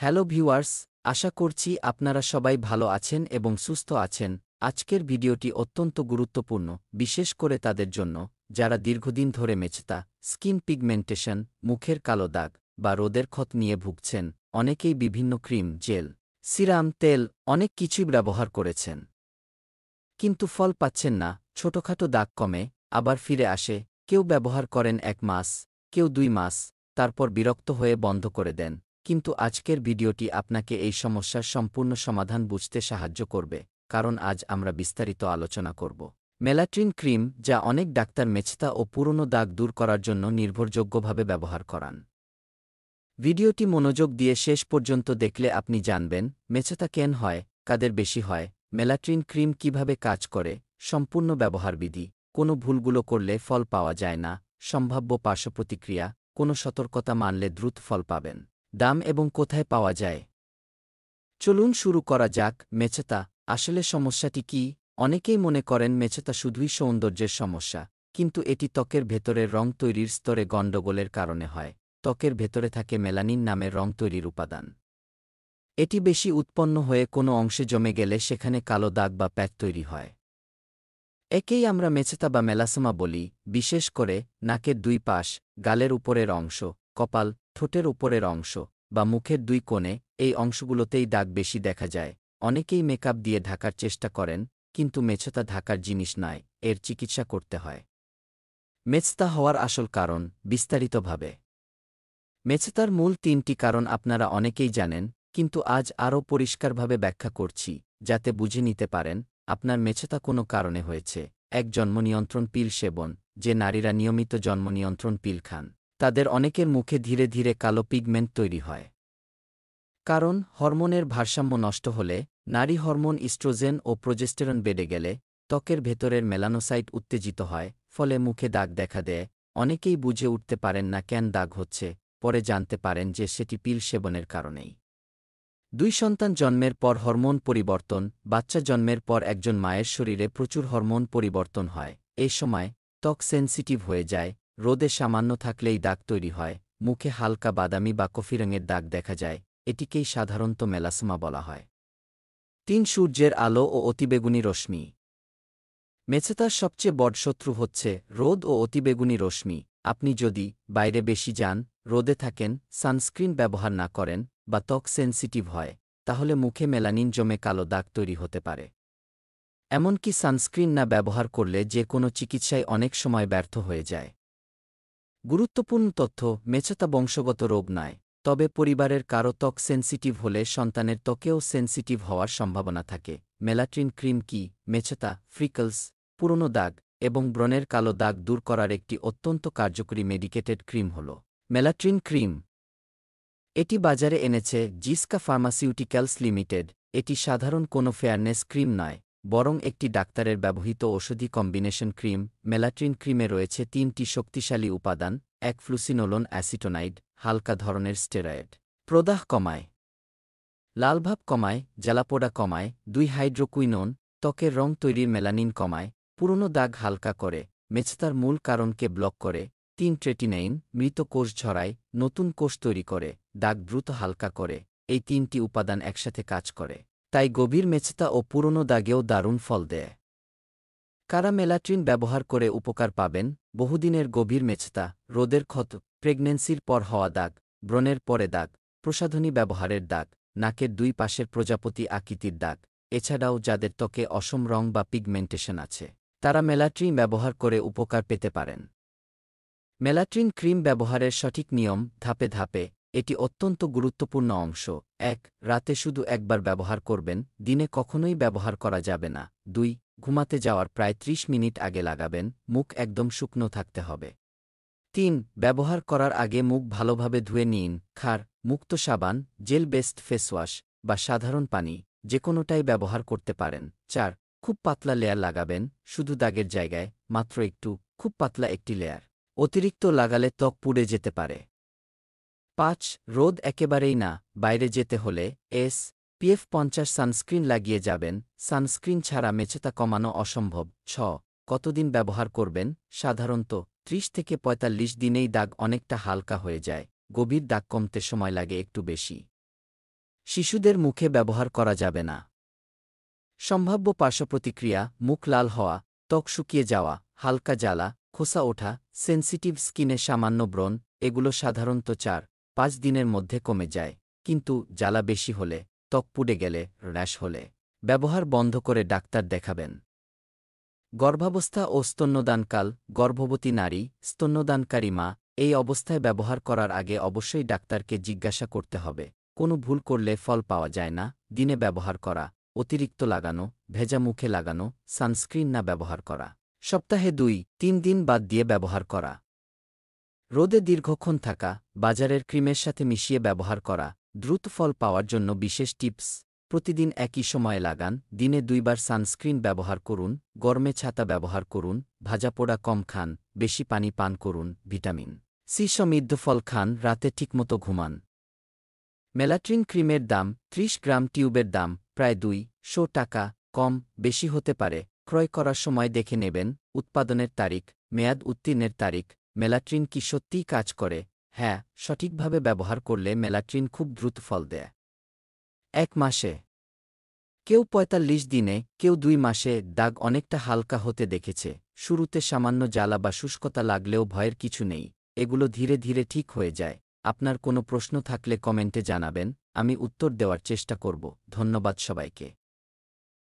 Hello viewers, আশা করছি আপনারা সবাই ভালো আছেন এবং সুস্থ আছেন। আজকের ভিডিওটি অত্যন্ত গুরুত্বপূর্ণ, বিশেষ করে তাদের জন্য যারা দীর্ঘদিন ধরে মেচেতা, স্কিন পিগমেন্টেশন, মুখের কালো দাগ বা রোদের ক্ষত নিয়ে ভুগছেন। অনেকেই বিভিন্ন ক্রিম, জেল, সিরাম, তেল অনেক কিছুই ব্যবহার করেছেন, কিন্তু ফল পাচ্ছেন না। ছোটখাটো দাগ কমে, আবার ফিরে আসে। কেউ ব্যবহার করেন 1 মাস, কেউ 2 মাস, তারপর বিরক্ত হয়ে বন্ধ করে দেন। কিন্তু আজকের ভিডিওটি আপনাকে এই সমস্যার সম্পূর্ণ সমাধান বুঝতে সাহায্য করবে, কারণ আজ আমরা বিস্তারিত আলোচনা করব মেলাট্রিন ক্রিম, যা অনেক ডাক্তার মেচেতা ও পুরনো দাগ দূর করার জন্য নির্ভরযোগ্যভাবে ব্যবহার করান। ভিডিওটি মনোযোগ দিয়ে শেষ পর্যন্ত দেখলে আপনি জানবেন মেচেতা কেন হয়, কাদের বেশি হয়, মেলাট্রিন ক্রিম কিভাবে কাজ করে, সম্পূর্ণ ব্যবহারবিধি, কোনো ভুলগুলো করলে ফল পাওয়া যায় না, সম্ভাব্য পার্শ্বপ্রতিক্রিয়া, কোনো সতর্কতা মানলে দ্রুত ফল পাবেন, দাম এবং কোথায় পাওয়া যায়। চলুন শুরু করা যাক। মেচেতা আসলে সমস্যাটি কি? অনেকেই মনে করেন মেচেতা শুধুই সৌন্দর্যের সমস্যা, কিন্তু এটি ত্বকের ভেতরের রং তৈরির স্তরে গণ্ডগোলের কারণে হয়। ত্বকের ভেতরে থাকে মেলানিন নামের রং তৈরির উপাদান। এটি বেশি উৎপন্ন হয়ে কোনো অংশে জমে গেলে সেখানে কালো দাগ বা প্যাচ তৈরি হয়। একেই আমরা মেচেতা বা মেলাসমা বলি। বিশেষ করে নাকের 2 পাশ, গালের উপরের অংশ, কপাল, ঠোঁটের উপরের অংশ বা মুখের 2 কোণে, এই অংশগুলোতেই দাগ বেশি দেখা যায়। অনেকেই মেকআপ দিয়ে ঢাকার চেষ্টা করেন, কিন্তু মেচেতা ঢাকার জিনিস নয়, এর চিকিৎসা করতে হয়। মেচেতা হওয়ার আসল কারণ, বিস্তারিতভাবে। মেচেতার মূল 3টি কারণ আপনারা অনেকেই জানেন, কিন্তু আজ আরও পরিষ্কারভাবে ব্যাখ্যা করছি, যাতে বুঝে নিতে পারেন আপনার মেচেতা কোনো কারণে হয়েছে। 1. জন্মনিয়ন্ত্রণ পিল সেবন। যে নারীরা নিয়মিত জন্মনিয়ন্ত্রণ পিল খান, তাদের অনেকের মুখে ধীরে ধীরে কালো পিগমেন্ট তৈরি হয়। কারণ হরমোনের ভারসাম্য নষ্ট হলে, নারী হরমোন ইস্ট্রোজেন ও প্রোজেস্টেরন বেড়ে গেলে ত্বকের ভেতরের মেলানোসাইট উত্তেজিত হয়, ফলে মুখে দাগ দেখা দেয়। অনেকেই বুঝে উঠতে পারেন না কেন দাগ হচ্ছে, পরে জানতে পারেন যে সেটি পিল সেবনের কারণেই। 2. সন্তান জন্মের পর হরমোন পরিবর্তন। বাচ্চা জন্মের পর একজন মায়ের শরীরে প্রচুর হরমোন পরিবর্তন হয়। এই সময় ত্বক সেনসিটিভ হয়ে যায়, রোদে সামান্য থাকলেই দাগ তৈরি হয়, মুখে হালকা বাদামি বা কফি রঙের দাগ দেখা যায়। এটিকেই সাধারণত মেলাসমা বলা হয়। 3. সূর্যের আলো ও অতিবেগুনি রশ্মি। মেচেতার সবচেয়ে বড় শত্রু হচ্ছে রোদ ও অতিবেগুনি রশ্মি। আপনি যদি বাইরে বেশি যান, রোদে থাকেন, সানস্ক্রিন ব্যবহার না করেন বা ত্বক সেনসিটিভ হয়, তাহলে মুখে মেলানিন জমে কালো দাগ তৈরি হতে পারে। এমনকি সানস্ক্রিন না ব্যবহার করলে যে কোনো চিকিৎসায় অনেক সময় ব্যর্থ হয়ে যায়। গুরুত্বপূর্ণ তথ্য: মেচেতা বংশগত রোগ নয়, তবে পরিবারের কারো ত্বক সেনসিটিভ হলে সন্তানের ত্বকেও সেনসিটিভ হওয়ার সম্ভাবনা থাকে। মেলাট্রিন ক্রিম কি? মেচেতা, ফ্রিকলস, পুরনো দাগ এবং ব্রণের কালো দাগ দূর করার একটি অত্যন্ত কার্যকরী মেডিকেটেড ক্রিম হল মেলাট্রিন ক্রিম। এটি বাজারে এনেছে জিস্কা ফার্মাসিউটিক্যালস লিমিটেড। এটি সাধারণ কোনো ফেয়ারনেস ক্রিম নয়, বরং একটি ডাক্তারের ব্যবহৃত ওষুধি কম্বিনেশন ক্রিম। মেলাট্রিন ক্রিমে রয়েছে 3টি শক্তিশালী উপাদান। 1. ফ্লুসিনোলোন অ্যাসিটোনাইড, হালকা ধরনের স্টেরয়েড, প্রদাহ কমায়, লালভাব কমায়, জ্বালাপোড়া কমায়। 2. হাইড্রোকুইনোন, ত্বকের রং তৈরির মেলানিন কমায়, পুরনো দাগ হালকা করে, মেচেতার মূল কারণকে ব্লক করে। 3. ট্রেটিনাইন, মৃত কোষ ঝরায়, নতুন কোষ তৈরি করে, দাগ দ্রুত হালকা করে। এই 3টি উপাদান একসাথে কাজ করে, তাই গভীর মেচেতা ও পুরনো দাগেও দারুণ ফল দেয়। কারা মেলাট্রিন ব্যবহার করে উপকার পাবেন? বহুদিনের গভীর মেচেতা, রোদের ক্ষত, প্রেগন্যান্সির পর হওয়া দাগ, ব্রণের পরে দাগ, প্রসাধনী ব্যবহারের দাগ, নাকের 2 পাশের প্রজাপতি আকৃতির দাগ। এছাড়াও যাদের ত্বকে অসম রং বা পিগমেন্টেশন আছে, তারা মেলাট্রিন ব্যবহার করে উপকার পেতে পারেন। মেলাট্রিন ক্রিম ব্যবহারের সঠিক নিয়ম: ধাপে ধাপে। এটি অত্যন্ত গুরুত্বপূর্ণ অংশ। 1. রাতে শুধু একবার ব্যবহার করবেন, দিনে কখনোই ব্যবহার করা যাবে না। 2. ঘুমাতে যাওয়ার প্রায় 30 মিনিট আগে লাগাবেন, মুখ একদম শুকনো থাকতে হবে। 3. ব্যবহার করার আগে মুখ ভালোভাবে ধুয়ে নিন। ক্ষার মুক্ত সাবান, জেল বেসড ফেসওয়াশ বা সাধারণ পানি, যেকোনোটাই ব্যবহার করতে পারেন। 4. খুব পাতলা লেয়ার লাগাবেন, শুধু দাগের জায়গায়, মাত্র একটু, খুব পাতলা একটি লেয়ার। অতিরিক্ত লাগালে ত্বক পুড়ে যেতে পারে। 5. রোদ একেবারেই না, বাইরে যেতে হলে SPF 50 সানস্ক্রিন লাগিয়ে যাবেন। সানস্ক্রিন ছাড়া মেচেতা কমানো অসম্ভব। 6. কতদিন ব্যবহার করবেন? সাধারণত 30 থেকে 45 দিনেই দাগ অনেকটা হালকা হয়ে যায়, গভীর দাগ কমতে সময় লাগে একটু বেশি। শিশুদের মুখে ব্যবহার করা যাবে না। সম্ভাব্য পার্শ্বপ্রতিক্রিয়া: মুখ লাল হওয়া, ত্বক শুকিয়ে যাওয়া, হালকা জ্বালা, খোসা ওঠা, সেনসিটিভ স্কিনে সামান্য ব্রণ। এগুলো সাধারণত 4-5 দিনের মধ্যে কমে যায়, কিন্তু জ্বালা বেশি হলে, ত্বক পুড়ে গেলে, র্যাশ হলে ব্যবহার বন্ধ করে ডাক্তার দেখাবেন। গর্ভাবস্থা ও স্তন্যদানকাল: গর্ভবতী নারী, স্তন্যদানকারী মা এই অবস্থায় ব্যবহার করার আগে অবশ্যই ডাক্তারকে জিজ্ঞাসা করতে হবে। কোনো ভুল করলে ফল পাওয়া যায় না। দিনে ব্যবহার করা, অতিরিক্ত লাগানো, ভেজা মুখে লাগানো, সানস্ক্রিন না ব্যবহার করা। সপ্তাহে 2-3 দিন বাদ দিয়ে ব্যবহার করা। রোদে দীর্ঘক্ষণ থাকা, বাজারের ক্রিমের সাথে মিশিয়ে ব্যবহার করা। দ্রুত ফল পাওয়ার জন্য বিশেষ টিপস: প্রতিদিন একই সময়ে লাগান, দিনে 2 বার সানস্ক্রিন ব্যবহার করুন, গরমে ছাতা ব্যবহার করুন, ভাজাপোড়া কম খান, বেশি পানি পান করুন, ভিটামিন সি সমৃদ্ধ ফল খান, রাতে ঠিকমতো ঘুমান। মেলাট্রিন ক্রিমের দাম: 30 গ্রাম টিউবের দাম প্রায় 200 টাকা। কম বেশি হতে পারে, ক্রয় করার সময় দেখে নেবেন। উৎপাদনের তারিখ, মেয়াদ উত্তীর্ণের তারিখ। মেলাট্রিন কি সত্যিই কাজ করে? হ্যাঁ, সঠিকভাবে ব্যবহার করলে মেলাট্রিন খুব দ্রুত ফল দেয়। 1 মাসে কেউ 45 দিনে, কেউ 2 মাসে দাগ অনেকটা হালকা হতে দেখেছে। শুরুতে সামান্য জ্বালা বা শুষ্কতা লাগলেও ভয়ের কিছু নেই, এগুলো ধীরে ধীরে ঠিক হয়ে যায়। আপনার কোনো প্রশ্ন থাকলে কমেন্টে জানাবেন, আমি উত্তর দেওয়ার চেষ্টা করব। ধন্যবাদ সবাইকে।